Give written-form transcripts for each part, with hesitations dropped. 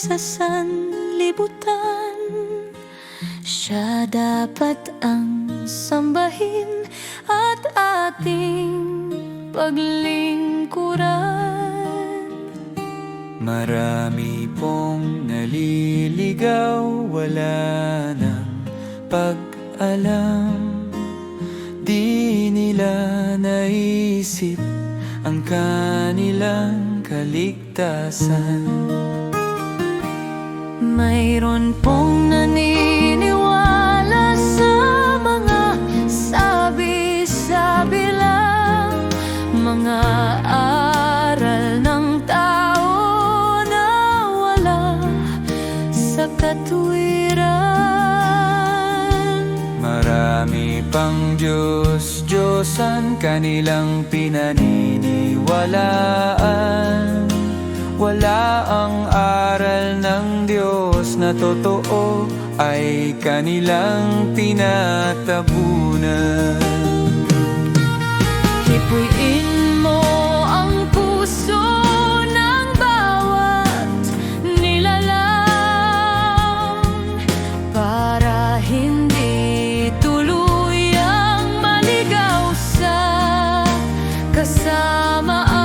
sa sanlibutan. Siya dapat ang sambahin at ating paglingkuran. Marami pong naliligaw, wala nang pag-alam. Di nila naisip ang kanilang kaligtasan. Mayroon pong naniniwala sa mga sabi-sabi lang, mga aral ng tao na wala sa katwiran. Marami pang Diyos-Diyosan kanilang pinaniniwalaan. Wala ang aral ng Diyos na totoo ay kanilang tinatabunan. Hipuin mo ang puso ng bawat nilalang para hindi tuluyang maligaw sa kasamaan.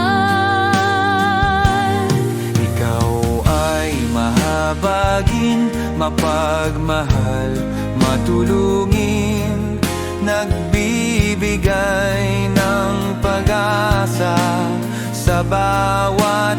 Mahabagin, mapagmahal, matulungin, nagbibigay ng pag-asa sa bawat